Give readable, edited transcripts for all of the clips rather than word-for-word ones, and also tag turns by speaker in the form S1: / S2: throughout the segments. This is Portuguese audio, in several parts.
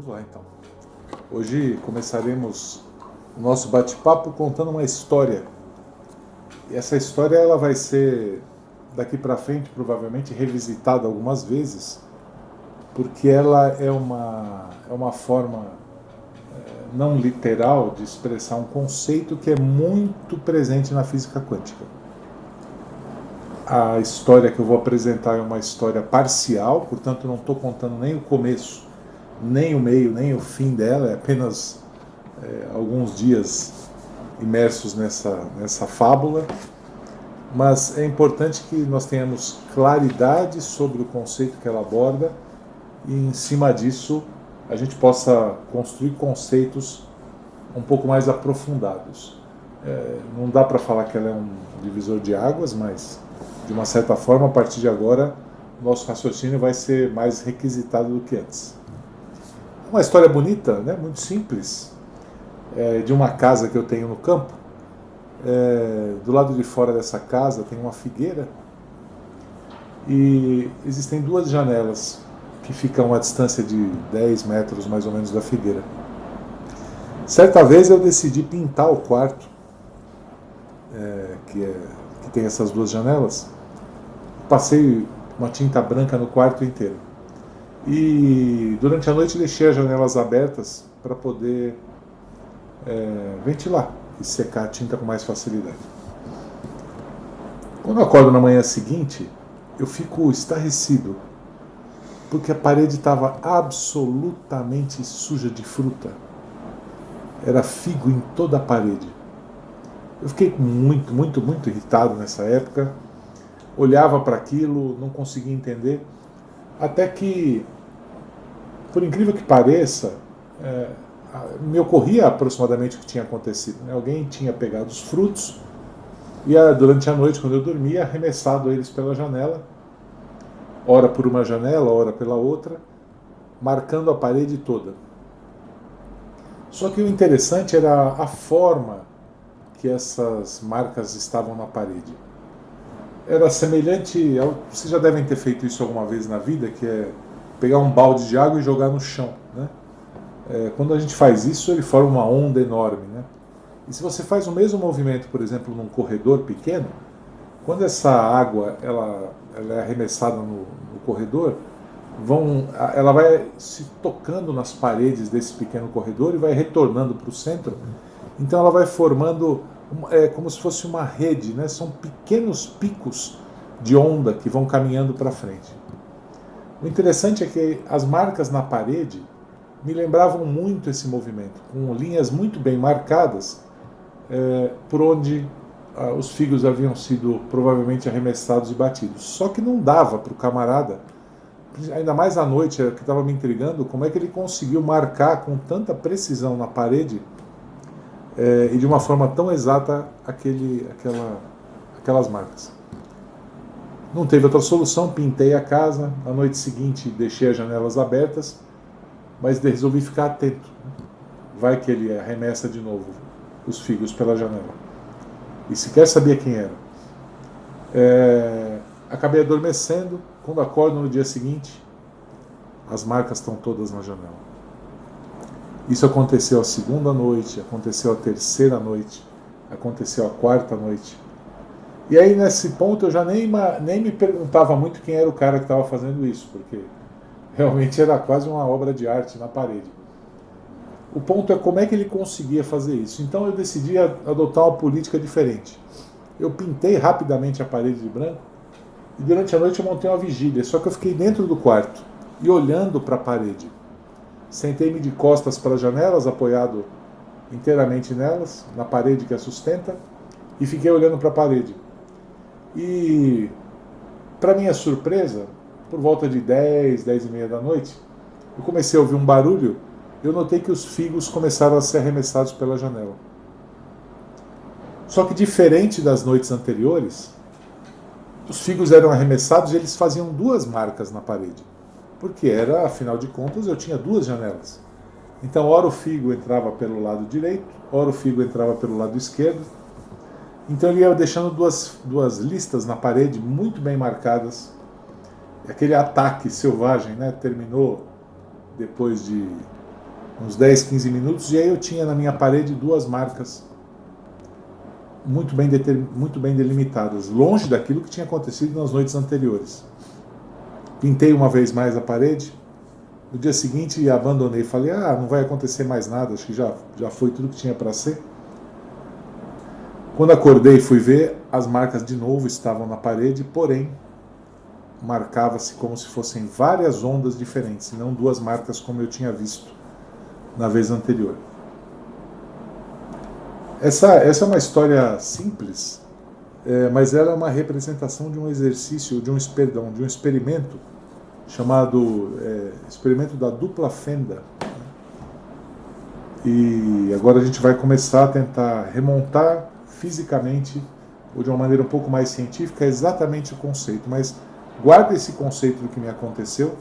S1: Vamos lá então. Hoje começaremos o nosso bate-papo contando uma história. E essa história ela vai ser daqui para frente provavelmente revisitada algumas vezes, porque ela é uma forma não literal de expressar um conceito que é muito presente na física quântica. A história que eu vou apresentar é uma história parcial, portanto não estou contando nem o começo, nem o meio, nem o fim dela, é apenas alguns dias imersos nessa fábula, mas é importante que nós tenhamos claridade sobre o conceito que ela aborda e em cima disso a gente possa construir conceitos um pouco mais aprofundados. Não dá para falar que ela é um divisor de águas, mas de uma certa forma, a partir de agora, o nosso raciocínio vai ser mais requisitado do que antes. Uma história bonita, né? Muito simples, de uma casa que eu tenho no campo. Do lado de fora dessa casa tem uma figueira e existem duas janelas que ficam a distância de 10 metros mais ou menos da figueira. Certa vez eu decidi pintar o quarto, que tem essas duas janelas. Passei uma tinta branca no quarto inteiro. E durante a noite deixei as janelas abertas para poder ventilar e secar a tinta com mais facilidade. Quando eu acordo na manhã seguinte, eu fico estarrecido, porque a parede estava absolutamente suja de fruta. Era figo em toda a parede. Eu fiquei muito irritado nessa época. Olhava para aquilo, não conseguia entender, até que, por incrível que pareça, me ocorria aproximadamente o que tinha acontecido. Alguém tinha pegado os frutos e durante a noite, quando eu dormia, arremessado eles pela janela, ora por uma janela, ora pela outra, marcando a parede toda. Só que o interessante era a forma que essas marcas estavam na parede. Era semelhante ao... Vocês já devem ter feito isso alguma vez na vida, que é pegar um balde de água e jogar no chão, né? Quando a gente faz isso, ele forma uma onda enorme, né? E se você faz o mesmo movimento, por exemplo, num corredor pequeno, quando essa água ela é arremessada no corredor, ela vai se tocando nas paredes desse pequeno corredor e vai retornando para o centro. Então ela vai formando como se fosse uma rede, né? São pequenos picos de onda que vão caminhando para frente. O interessante é que as marcas na parede me lembravam muito esse movimento, com linhas muito bem marcadas, por onde os figos haviam sido provavelmente arremessados e batidos. Só que não dava para o camarada, ainda mais à noite, que estava me intrigando, como é que ele conseguiu marcar com tanta precisão na parede e de uma forma tão exata aquelas marcas. Não teve outra solução, pintei a casa, na noite seguinte deixei as janelas abertas, mas resolvi ficar atento. Vai que ele arremessa de novo os figos pela janela. E sequer sabia quem era. Acabei adormecendo, quando acordo no dia seguinte, as marcas estão todas na janela. Isso aconteceu a segunda noite, aconteceu a terceira noite, aconteceu a quarta noite. E aí nesse ponto eu já nem me perguntava muito quem era o cara que estava fazendo isso, porque realmente era quase uma obra de arte na parede. O ponto é como é que ele conseguia fazer isso. Então eu decidi adotar uma política diferente. Eu pintei rapidamente a parede de branco e durante a noite eu montei uma vigília, só que eu fiquei dentro do quarto e olhando para a parede. Sentei-me de costas para as janelas, apoiado inteiramente nelas, na parede que a sustenta, e fiquei olhando para a parede. E, para minha surpresa, por volta de 10 e meia da noite, eu comecei a ouvir um barulho. Eu notei que os figos começaram a ser arremessados pela janela. Só que, diferente das noites anteriores, os figos eram arremessados e eles faziam duas marcas na parede. Porque afinal de contas, eu tinha duas janelas. Então, ora o figo entrava pelo lado direito, ora o figo entrava pelo lado esquerdo. Então ele ia deixando duas listas na parede muito bem marcadas. Aquele ataque selvagem, né, terminou depois de uns 10, 15 minutos, e aí eu tinha na minha parede 2 marcas muito bem delimitadas, longe daquilo que tinha acontecido nas noites anteriores. Pintei uma vez mais a parede, no dia seguinte abandonei, falei, não vai acontecer mais nada, acho que já foi tudo que tinha para ser. Quando acordei e fui ver, as marcas de novo estavam na parede, porém marcava-se como se fossem várias ondas diferentes, e não 2 marcas como eu tinha visto na vez anterior. Essa é uma história simples, mas ela é uma representação de um exercício, de um experimento chamado experimento da dupla fenda. E agora a gente vai começar a tentar remontar fisicamente, ou de uma maneira um pouco mais científica, exatamente o conceito. Mas guarda esse conceito do que me aconteceu,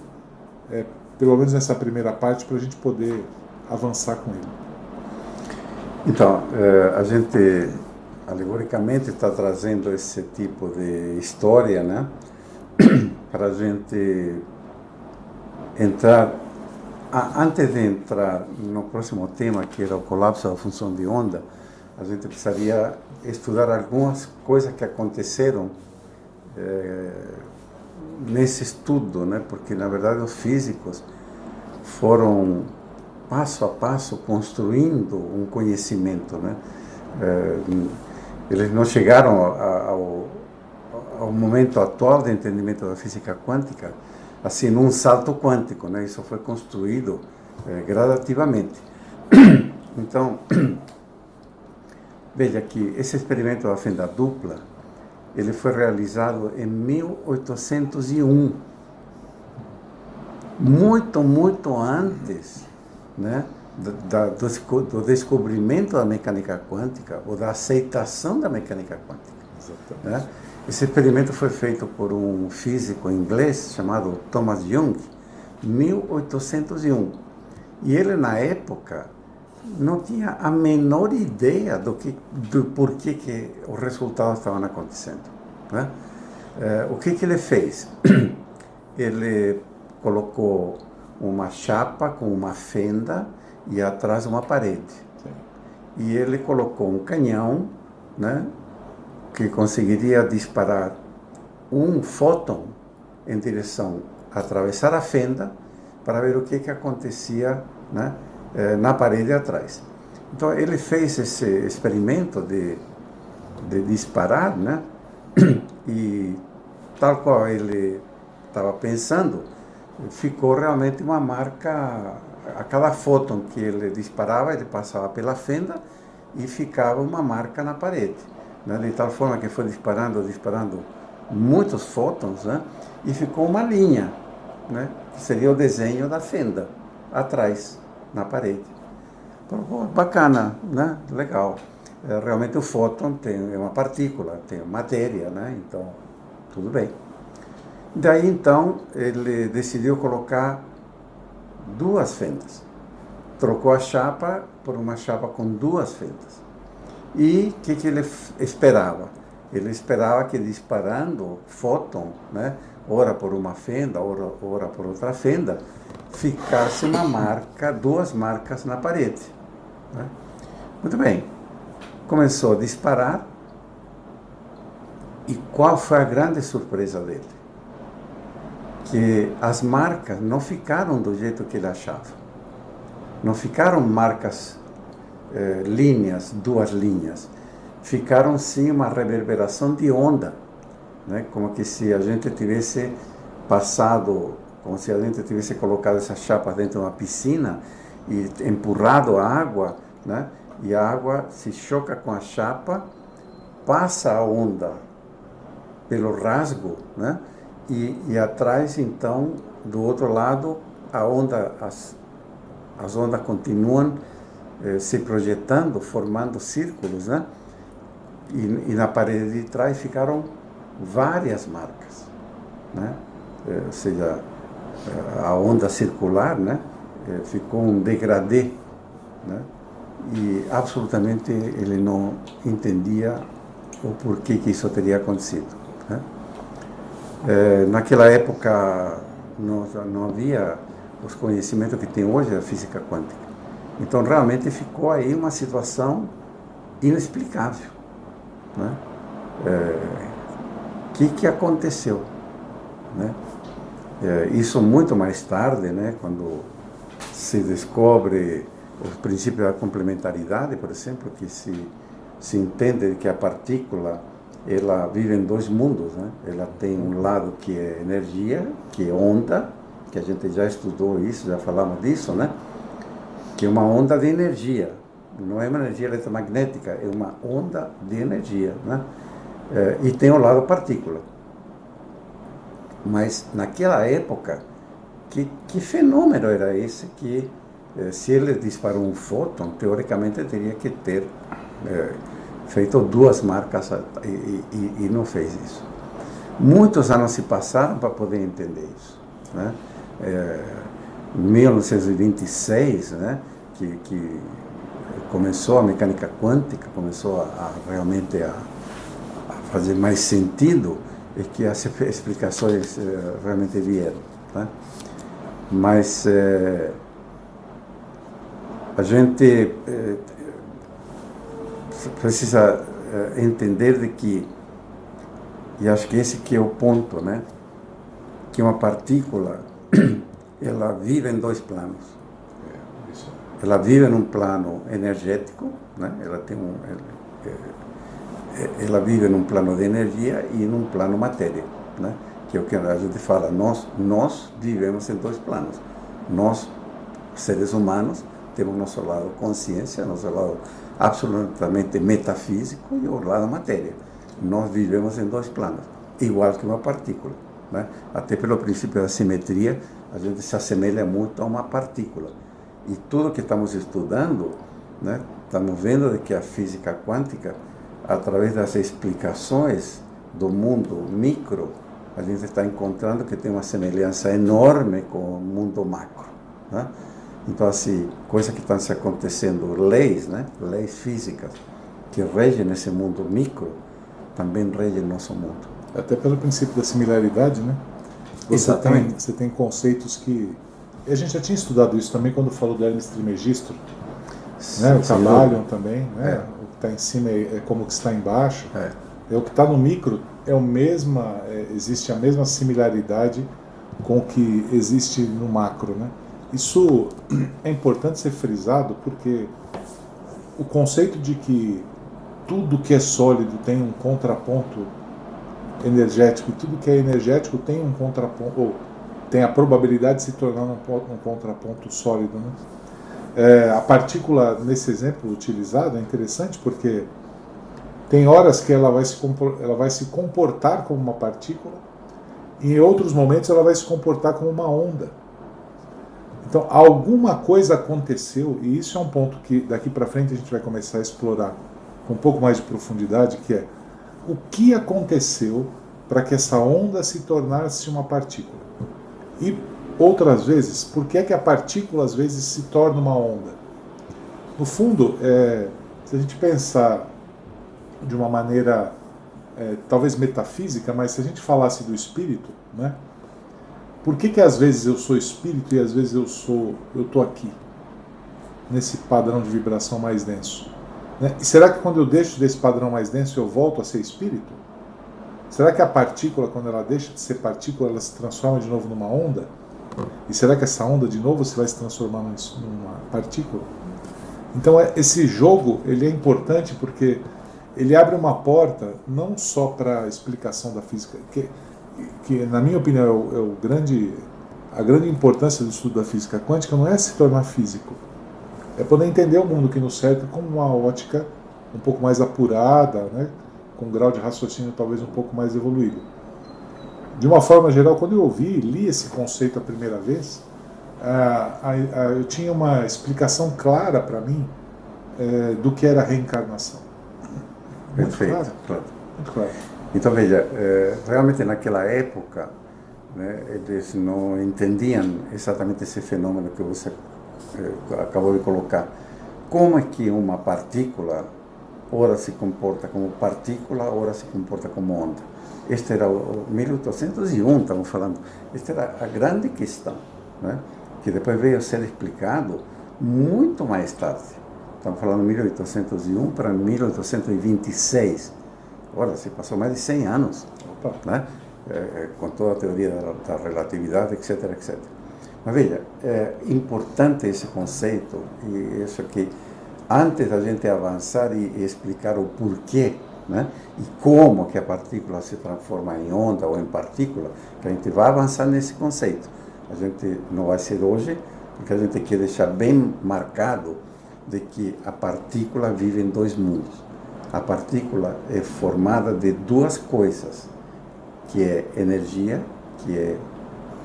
S1: pelo menos nessa primeira parte, para a gente poder avançar com ele.
S2: Então, a gente alegoricamente está trazendo esse tipo de história, né, para a gente entrar, antes de entrar no próximo tema, que era o colapso da função de onda, a gente precisaria estudar algumas coisas que aconteceram nesse estudo, né, porque na verdade os físicos foram passo a passo construindo um conhecimento, né? Eles não chegaram ao momento atual de entendimento da física quântica assim num salto quântico, né? Isso foi construído gradativamente. Então, veja que esse experimento da fenda dupla, ele foi realizado em 1801, muito antes, né, do descobrimento da mecânica quântica ou da aceitação da mecânica quântica. Né? Esse experimento foi feito por um físico inglês chamado Thomas Young, em 1801. E ele, na época, não tinha a menor ideia do porquê que os resultados estavam acontecendo. Né? O que ele fez? Ele colocou uma chapa com uma fenda e atrás uma parede. Sim. E ele colocou um canhão, né, que conseguiria disparar um fóton em direção a atravessar a fenda para ver o que acontecia, né, na parede atrás. Então ele fez esse experimento de disparar, né, e tal qual ele estava pensando, ficou realmente uma marca. A cada fóton que ele disparava, ele passava pela fenda e ficava uma marca na parede, né? De tal forma que foi disparando muitos fótons, né? E ficou uma linha, né? Que seria o desenho da fenda atrás, na parede. Então, bacana, né? Legal. Realmente o fóton é uma partícula, tem matéria, né? Então, tudo bem. Daí, então, ele decidiu colocar 2 fendas. Trocou a chapa por uma chapa com 2 fendas. E o que ele esperava? Ele esperava que disparando fóton, né, ora por uma fenda, ora por outra fenda, ficasse uma marca, 2 marcas na parede. Né? Muito bem. Começou a disparar. E qual foi a grande surpresa dele? Que as marcas não ficaram do jeito que ele achava. Não ficaram marcas, linhas, 2 linhas. Ficaram sim uma reverberação de onda, né? Como que se a gente tivesse passado, como se a gente tivesse colocado essas chapas dentro de uma piscina e empurrado a água, né? E a água se choca com a chapa, passa a onda pelo rasgo, né? E atrás, então, do outro lado, as ondas continuam se projetando, formando círculos, né? E na parede de trás ficaram várias marcas, né? Ou seja, a onda circular, né? Ficou um degradê, né? E absolutamente ele não entendia o porquê que isso teria acontecido, né? Naquela época não havia os conhecimentos que tem hoje da física quântica. Então, realmente ficou aí uma situação inexplicável, né? Que aconteceu, né? Isso muito mais tarde, né? Quando se descobre o princípio da complementaridade, por exemplo, que se entende que a partícula ela vive em dois mundos, né? Ela tem um lado que é energia, que é onda, que a gente já estudou isso, já falamos disso, né? Que é uma onda de energia, não é uma energia eletromagnética, é uma onda de energia, né? E tem o lado partícula. Mas naquela época, que fenômeno era esse que, se ele disparou um fóton, teoricamente teria que ter feito duas marcas e não fez isso. Muitos anos se passaram para poder entender isso, né? Em 1926, né, que começou a mecânica quântica, começou a realmente a fazer mais sentido, e que as explicações realmente vieram, né? Mas a gente precisa entender de que, e acho que esse que é o ponto, né, que uma partícula ela vive em dois planos. Ela vive num plano energético, né? Ela vive num plano de energia e num plano matéria, né? Que é o que a gente fala, nós vivemos em dois planos. Nós, seres humanos, temos nosso lado consciência, nosso lado absolutamente metafísico e o lado matéria. Nós vivemos em dois planos, igual que uma partícula, né? Até pelo princípio da simetria, a gente se assemelha muito a uma partícula. E tudo que estamos estudando, né, estamos vendo de que a física quântica, através das explicações do mundo micro, a gente está encontrando que tem uma semelhança enorme com o mundo macro, né? Então, assim, coisas que estão se acontecendo, leis, né, leis físicas, que regem esse mundo micro, também regem nosso mundo.
S1: Até pelo princípio da similaridade, né? Você tem conceitos que... A gente já tinha estudado isso também quando falou do Hermes Trismegisto, né? O Kybalion também, né? O que está em cima é como o que está embaixo. O que está no micro existe a mesma similaridade com o que existe no macro, né? Isso é importante ser frisado porque o conceito de que tudo que é sólido tem um contraponto energético e tudo que é energético tem um contraponto, ou tem a probabilidade de se tornar um contraponto sólido, né? A partícula, nesse exemplo utilizado, é interessante porque tem horas que ela vai se comportar como uma partícula e em outros momentos ela vai se comportar como uma onda. Então, alguma coisa aconteceu, e isso é um ponto que daqui para frente a gente vai começar a explorar com um pouco mais de profundidade, que é o que aconteceu para que essa onda se tornasse uma partícula. E outras vezes, por que é que a partícula às vezes se torna uma onda? No fundo, se a gente pensar de uma maneira talvez metafísica, mas se a gente falasse do espírito, né? Por que às vezes eu sou espírito e às vezes eu estou aqui, nesse padrão de vibração mais denso? Né? E será que quando eu deixo desse padrão mais denso eu volto a ser espírito? Será que a partícula, quando ela deixa de ser partícula, ela se transforma de novo numa onda? E será que essa onda de novo se vai se transformar numa partícula? Então esse jogo ele é importante porque ele abre uma porta não só para a explicação da física, que na minha opinião a grande importância do estudo da física quântica não é se tornar físico, é poder entender o mundo que nos cerca com uma ótica um pouco mais apurada, né, com um grau de raciocínio talvez um pouco mais evoluído. De uma forma geral, quando eu li esse conceito a primeira vez, eu tinha uma explicação clara para mim do que era a reencarnação. Muito
S2: Perfeito,
S1: claro. Muito claro.
S2: Então, veja, realmente naquela época, né, eles não entendiam exatamente esse fenômeno que você acabou de colocar. Como é que uma partícula ora se comporta como partícula, ora se comporta como onda? Este era o 1801, estamos falando. Esta era a grande questão, né, que depois veio a ser explicado muito mais tarde. Estamos falando de 1801 para 1826. Olha, se passou mais de 100 anos, né? Com toda a teoria da relatividade, etc, etc. Mas veja, é importante esse conceito, e isso que antes da gente avançar e explicar o porquê, né? E como que a partícula se transforma em onda ou em partícula, que a gente vai avançar nesse conceito. A gente não vai ser hoje, porque a gente quer deixar bem marcado de que a partícula vive em dois mundos. A partícula é formada de duas coisas, que é energia, que é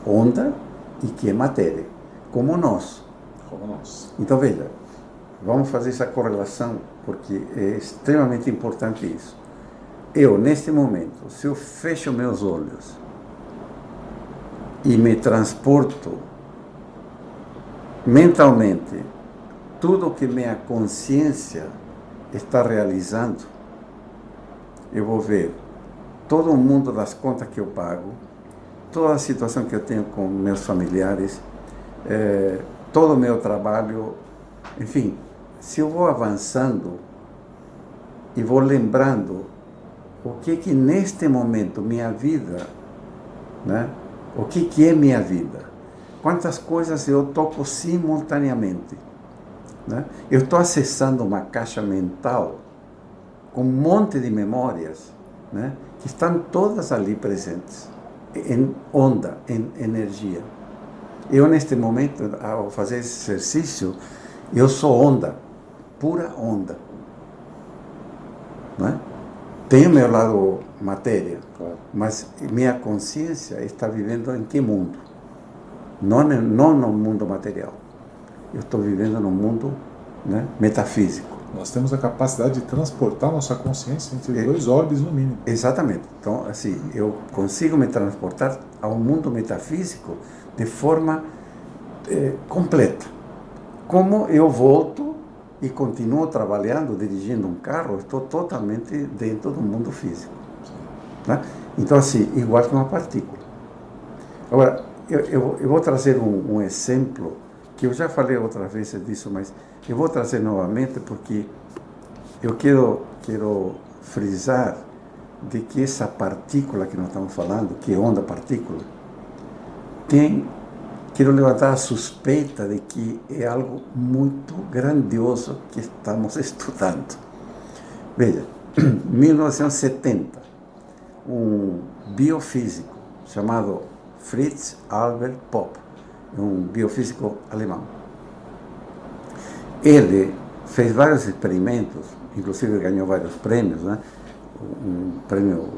S2: onda e que é matéria, como nós. Então veja, vamos fazer essa correlação, porque é extremamente importante isso. Eu, neste momento, se eu fecho meus olhos e me transporto mentalmente tudo o que minha consciência está realizando, eu vou ver todo o mundo das contas que eu pago, toda a situação que eu tenho com meus familiares, todo o meu trabalho, enfim, se eu vou avançando e vou lembrando o que neste momento minha vida, né? O que é minha vida? Quantas coisas eu toco simultaneamente, né? Eu estou acessando uma caixa mental com um monte de memórias, né? Que estão todas ali presentes, em onda, em energia. Eu, neste momento, ao fazer esse exercício, eu sou onda, pura onda, né? Tenho meu lado matéria, claro, mas minha consciência está vivendo em que mundo? Não no mundo material. Eu estou vivendo no mundo, né, metafísico.
S1: Nós temos a capacidade de transportar nossa consciência entre dois orbes, no mínimo.
S2: Exatamente. Então, assim, eu consigo me transportar ao mundo metafísico de forma completa. Como eu volto e continuo trabalhando, dirigindo um carro, estou totalmente dentro do mundo físico. Né? Então, assim, igual que uma partícula. Agora, eu vou trazer um exemplo, que eu já falei outra vez disso, mas eu vou trazer novamente porque eu quero frisar de que essa partícula que nós estamos falando, que é onda-partícula, quero levantar a suspeita de que é algo muito grandioso que estamos estudando. Veja, em 1970, um biofísico chamado Fritz Albert Popp, um biofísico alemão, ele fez vários experimentos, inclusive ganhou vários prêmios, né? Um prêmio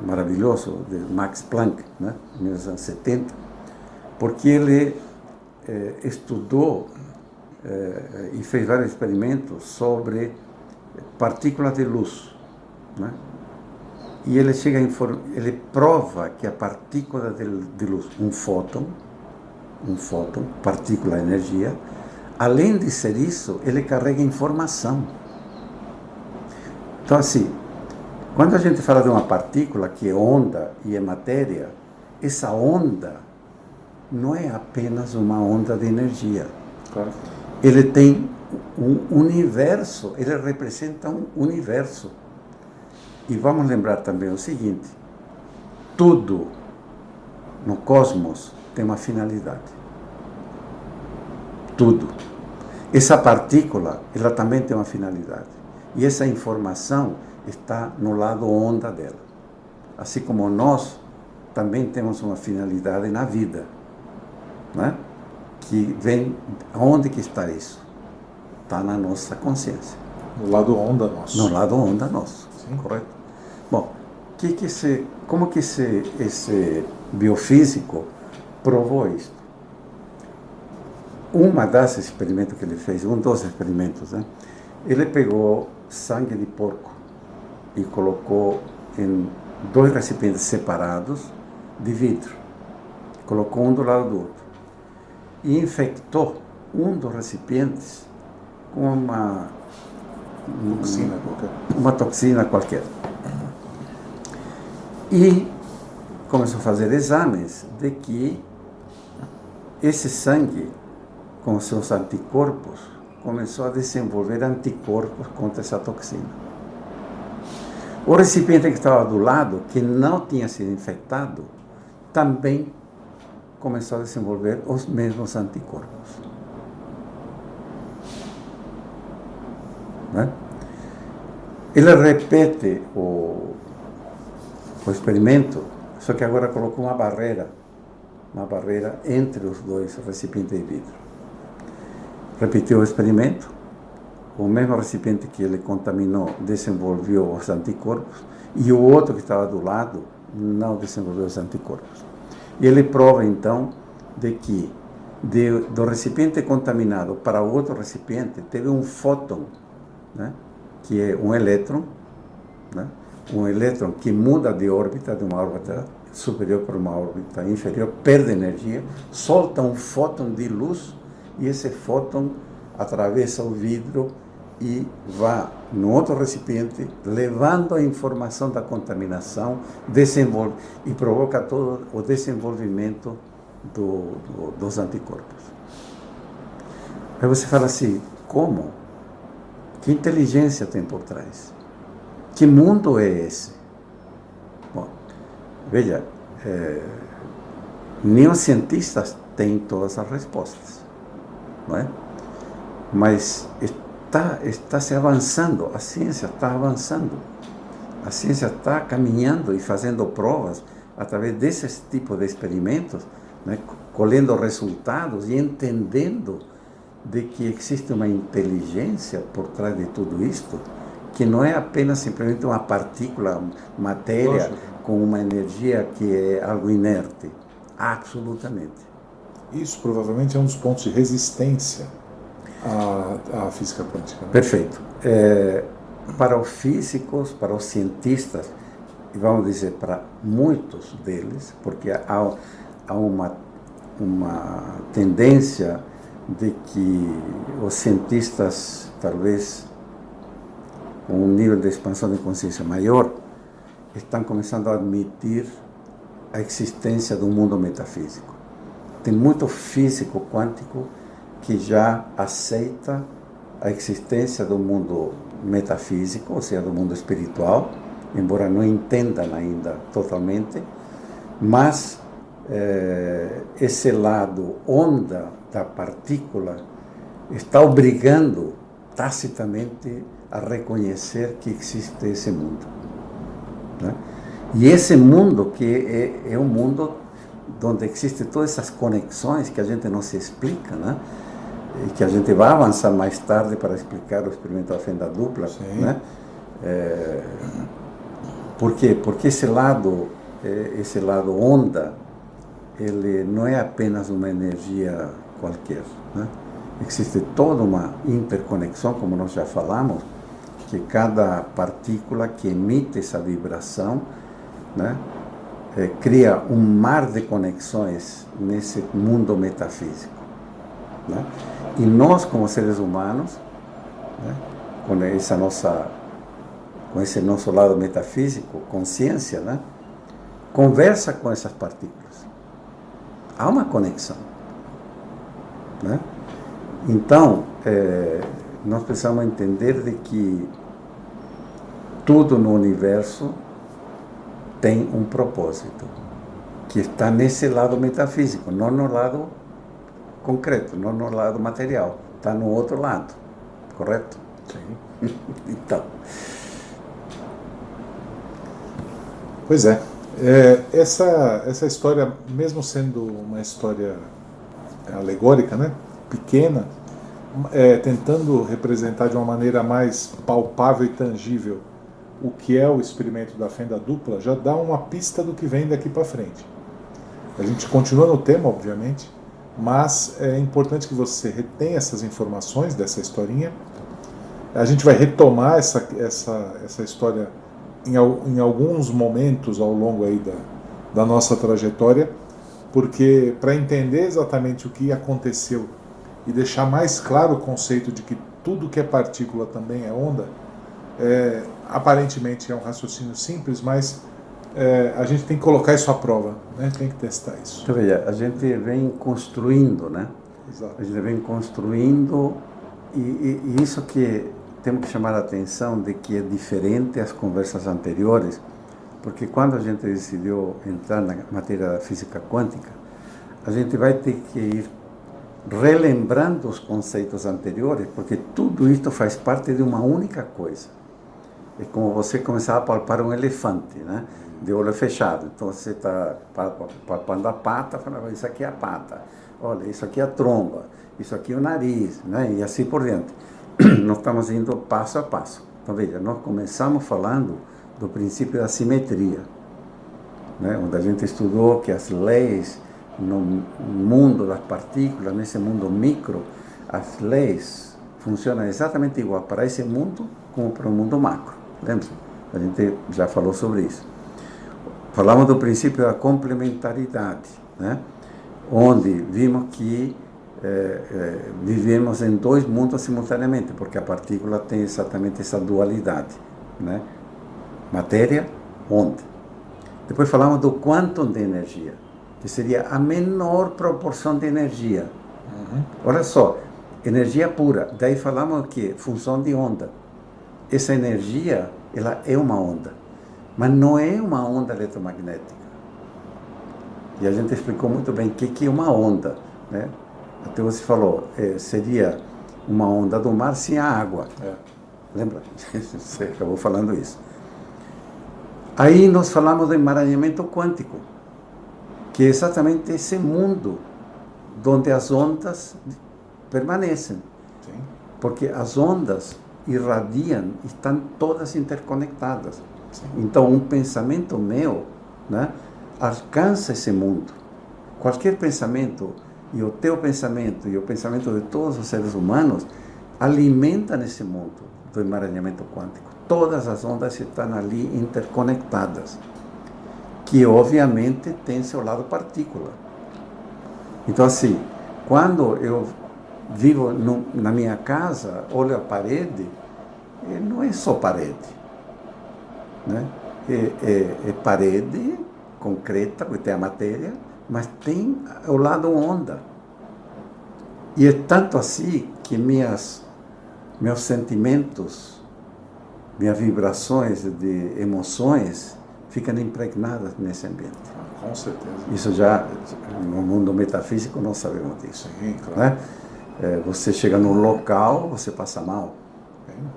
S2: maravilhoso de Max Planck, né? Em 1970, porque ele estudou e fez vários experimentos sobre partículas de luz, né? E ele ele prova que a partícula de luz, um fóton, partícula de energia, além de ser isso, ele carrega informação. Então, assim, quando a gente fala de uma partícula que é onda e é matéria, essa onda não é apenas uma onda de energia.
S1: Claro.
S2: Ele tem um universo, ele representa um universo. E vamos lembrar também o seguinte: tudo no cosmos tem uma finalidade. Tudo. Essa partícula, ela também tem uma finalidade. E essa informação está no lado onda dela. Assim como nós também temos uma finalidade na vida, né? Que vem, onde que está isso? Está na nossa consciência.
S1: No lado onda nosso.
S2: No lado onda nosso.
S1: Sim.
S2: Correto? Bom, como que esse biofísico provou isso? Uma das experimentos que ele fez, um dos experimentos, né? Ele pegou sangue de porco e colocou em 2 recipientes separados de vidro. Colocou um do lado do outro. E infectou um dos recipientes com uma toxina qualquer. E começou a fazer exames de que esse sangue com seus anticorpos, começou a desenvolver anticorpos contra essa toxina. O recipiente que estava do lado, que não tinha sido infectado, também começou a desenvolver os mesmos anticorpos. Né? Ele repete o experimento, só que agora colocou uma barreira entre os dois recipientes de vidro. Repetiu o experimento, o mesmo recipiente que ele contaminou desenvolveu os anticorpos e o outro que estava do lado não desenvolveu os anticorpos. E ele prova então de que do recipiente contaminado para o outro recipiente teve um fóton, né, que é um elétron, né, um elétron que muda de órbita, de uma órbita superior para uma órbita inferior, perde energia, solta um fóton de luz e esse fóton atravessa o vidro e vai no outro recipiente, levando a informação da contaminação, desenvolve e provoca todo o desenvolvimento dos anticorpos. Aí você fala assim, como? Que inteligência tem por trás? Que mundo é esse? Bom, veja, nem os cientistas têm todas as respostas, não é? Mas está se avançando, a ciência está avançando, a ciência está caminhando e fazendo provas através desses tipos de experimentos, né, colhendo resultados e entendendo de que existe uma inteligência por trás de tudo isto, que não é apenas simplesmente uma partícula, matéria, com uma energia que é algo inerte. Absolutamente.
S1: Isso provavelmente é um dos pontos de resistência à física quântica. Né?
S2: Perfeito. Para os físicos, para os cientistas, e vamos dizer para muitos deles, porque há uma tendência de que os cientistas, talvez com um nível de expansão de consciência maior, estão começando a admitir a existência do mundo metafísico. Tem muito físico quântico que já aceita a existência do mundo metafísico, ou seja, do mundo espiritual, embora não entendam ainda totalmente, mas esse lado onda da partícula está obrigando tacitamente a reconhecer que existe esse mundo. Né? E esse mundo que é um mundo onde existem todas essas conexões que a gente não se explica, né? E que a gente vai avançar mais tarde para explicar o experimento da fenda dupla. Né? Por quê? Porque esse lado onda, ele não é apenas uma energia qualquer. Né? Existe toda uma interconexão, como nós já falamos, que cada partícula que emite essa vibração, né, cria um mar de conexões nesse mundo metafísico. Né? E nós, como seres humanos, né, com esse nosso lado metafísico, consciência, né, conversa com essas partículas. Há uma conexão. Né? Então, nós precisamos entender de que tudo no universo tem um propósito, que está nesse lado metafísico, não no lado concreto, não no lado material, está no outro lado, correto?
S1: Sim.
S2: Então.
S1: Pois é. Essa história, mesmo sendo uma história alegórica, né, pequena, tentando representar de uma maneira mais palpável e tangível o que é o experimento da fenda dupla, já dá uma pista do que vem daqui para frente. A gente continua no tema, obviamente, mas é importante que você retenha essas informações dessa historinha. A gente vai retomar essa história em alguns momentos ao longo aí da nossa trajetória, porque para entender exatamente o que aconteceu e deixar mais claro o conceito de que tudo que é partícula também é onda, aparentemente é um raciocínio simples, mas a gente tem que colocar isso à prova, né? Tem que testar isso.
S2: Então, veja, a gente vem construindo, né,
S1: Exato.
S2: A gente vem construindo, e isso que temos que chamar a atenção de que é diferente das conversas anteriores, porque quando a gente decidiu entrar na matéria da física quântica, a gente vai ter que ir relembrando os conceitos anteriores, porque tudo isto faz parte de uma única coisa. É como você começar a palpar um elefante, né? De olho fechado. Então você está palpando a pata, falando, isso aqui é a pata, olha, isso aqui é a tromba, isso aqui é o nariz, né? E assim por diante. Nós estamos indo passo a passo. Então veja, nós começamos falando do princípio da simetria, né? Onde a gente estudou que as leis no mundo das partículas, nesse mundo micro, as leis funcionam exatamente igual para esse mundo como para o mundo macro. Lembra? A gente já falou sobre isso. Falamos do princípio da complementaridade, né? Onde vimos que vivemos em dois mundos simultaneamente, porque a partícula tem exatamente essa dualidade, né? Matéria, onda. Depois falamos do quantum de energia, que seria a menor proporção de energia. Olha só, energia pura. Daí falamos que função de onda. Essa energia, ela é uma onda, mas não é uma onda eletromagnética. E a gente explicou muito bem o que é uma onda, né? Até você falou, seria uma onda do mar sem a água. Lembra? Você acabou falando isso. Aí nós falamos do emaranhamento quântico, que é exatamente esse mundo onde as ondas permanecem.
S1: Sim.
S2: Porque as ondas irradiam, estão todas interconectadas.
S1: Sim.
S2: Então, um pensamento meu, né, alcança esse mundo. Qualquer pensamento, e o teu pensamento, e o pensamento de todos os seres humanos, alimentam esse mundo do emaranhamento quântico. Todas as ondas estão ali interconectadas, que obviamente tem seu lado partícula. Então, assim, quando eu vivo na minha casa, olho a parede, não é só parede, né? É parede concreta, porque tem a matéria, mas tem o lado onda. E é tanto assim que meus sentimentos, minhas vibrações de emoções ficam impregnadas nesse ambiente.
S1: Com certeza.
S2: Isso já, no mundo metafísico, nós sabemos disso.
S1: Sim, claro.
S2: Né? Você chega num local, você passa mal,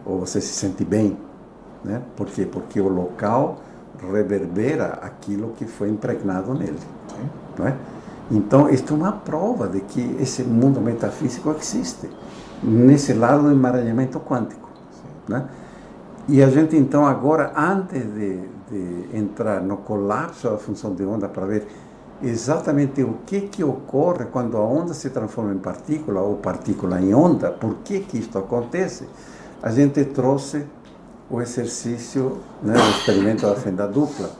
S2: ou você se sente bem. Né? Por quê? Porque o local reverbera aquilo que foi impregnado nele. Né? Então, isto é uma prova de que esse mundo metafísico existe, nesse lado do emaranhamento quântico. Né? E a gente, então, agora, antes de entrar no colapso da função de onda, para ver exatamente o que ocorre quando a onda se transforma em partícula, ou partícula em onda, por que isto acontece, a gente trouxe o exercício, né, o experimento da fenda dupla,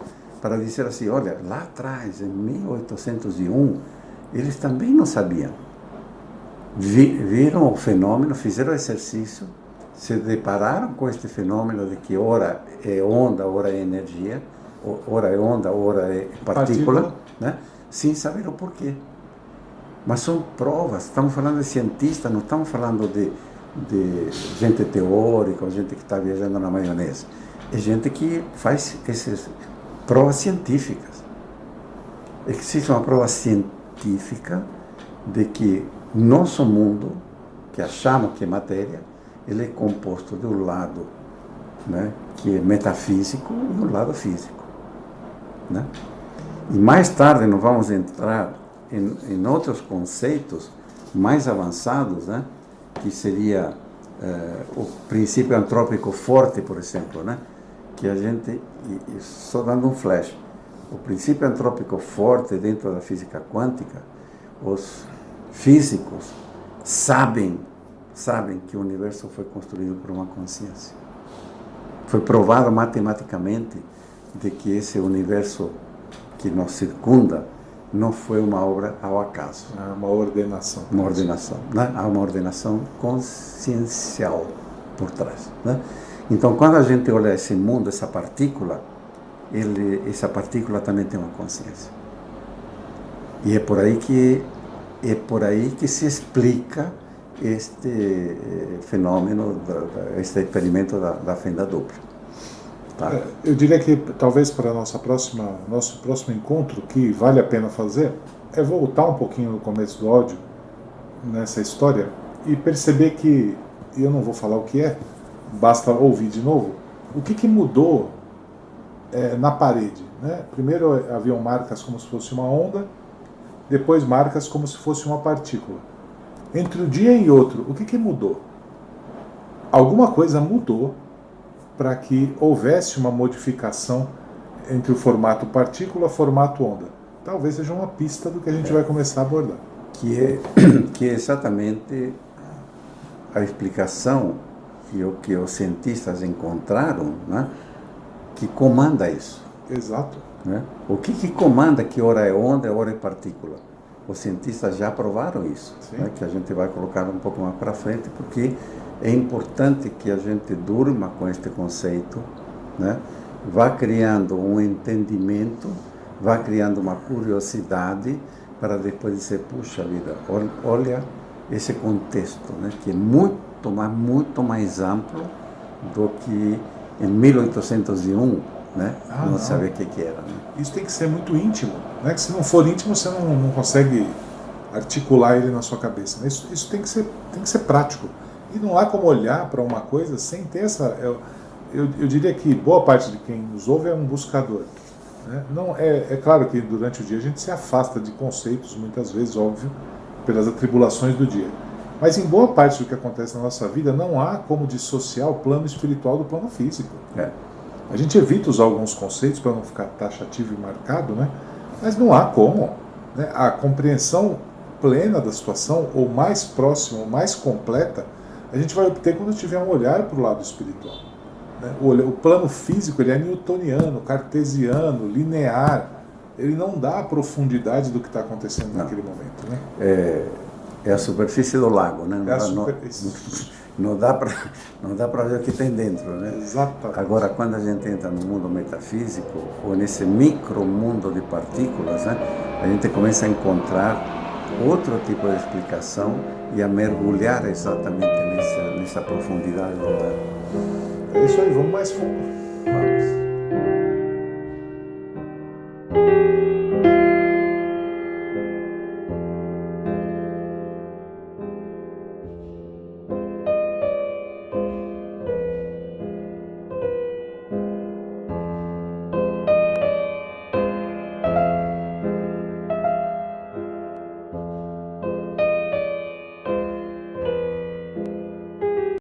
S2: para dizer assim, olha, lá atrás, em 1801, eles também não sabiam. Viram o fenômeno, fizeram o exercício, se depararam com este fenômeno de que ora é onda, ora é energia, ora é onda, ora é partícula, né? Sem saber o porquê. Mas são provas, estamos falando de cientistas, não estamos falando de gente teórica, gente que está viajando na maionese. É gente que faz essas provas científicas. Existe uma prova científica de que nosso mundo, que achamos que é matéria, ele é composto de um lado, né, que é metafísico, e um lado físico. Né? E mais tarde nós vamos entrar em outros conceitos mais avançados, né, que seria o princípio antrópico forte, por exemplo, né, que a gente, só dando um flash, o princípio antrópico forte dentro da física quântica, os físicos sabem que o universo foi construído por uma consciência. Foi provado matematicamente de que esse universo que nos circunda não foi uma obra ao acaso.
S1: É uma ordenação.
S2: Uma ordenação, né? Há uma ordenação consciencial por trás. Né? Então, quando a gente olha esse mundo, essa partícula essa partícula também tem uma consciência. E é por aí que é por aí que se explica este fenômeno, este experimento da fenda dupla. Tá?
S1: Eu diria que talvez para nosso próximo encontro, que vale a pena fazer, é voltar um pouquinho no começo do áudio, nessa história, e perceber que, e eu não vou falar o que é, basta ouvir de novo, o que mudou na parede. Né? Primeiro haviam marcas como se fosse uma onda, depois marcas como se fosse uma partícula. Entre um dia e outro, o que mudou? Alguma coisa mudou para que houvesse uma modificação entre o formato partícula e o formato onda. Talvez seja uma pista do que a gente vai começar a abordar.
S2: Que é exatamente a explicação que os cientistas encontraram, né, que comanda isso.
S1: Exato.
S2: Né? O que comanda que hora é onda e hora é partícula? Os cientistas já provaram isso, né, que a gente vai colocar um pouco mais para frente, porque é importante que a gente durma com este conceito, né? Vá criando um entendimento, vá criando uma curiosidade, para depois dizer, puxa vida, olha esse contexto, né? Que é muito mais amplo do que em 1801, né? Não sabia o que era. Né?
S1: Isso tem que ser muito íntimo, né? Que se não for íntimo, você não consegue articular ele na sua cabeça. Né? Isso tem que ser prático. E não há como olhar para uma coisa sem ter essa... Eu diria que boa parte de quem nos ouve é um buscador. Né? Não, é claro que durante o dia a gente se afasta de conceitos, muitas vezes, óbvio, pelas atribulações do dia. Mas em boa parte do que acontece na nossa vida, não há como dissociar o plano espiritual do plano físico. A gente evita usar alguns conceitos para não ficar taxativo e marcado, né? Mas não há como. Né? A compreensão plena da situação, ou mais próxima, ou mais completa, a gente vai obter quando tiver um olhar para o lado espiritual. Né? O plano físico ele é newtoniano, cartesiano, linear. Ele não dá a profundidade do que está acontecendo naquele momento. Né?
S2: É a superfície do lago, né? Não dá para ver o que tem dentro, né?
S1: Exatamente.
S2: Agora, quando a gente entra no mundo metafísico, ou nesse micro mundo de partículas, né, a gente começa a encontrar outro tipo de explicação e a mergulhar exatamente nessa profundidade do mar.
S1: É isso aí, vamos mais fundo.
S2: Vamos.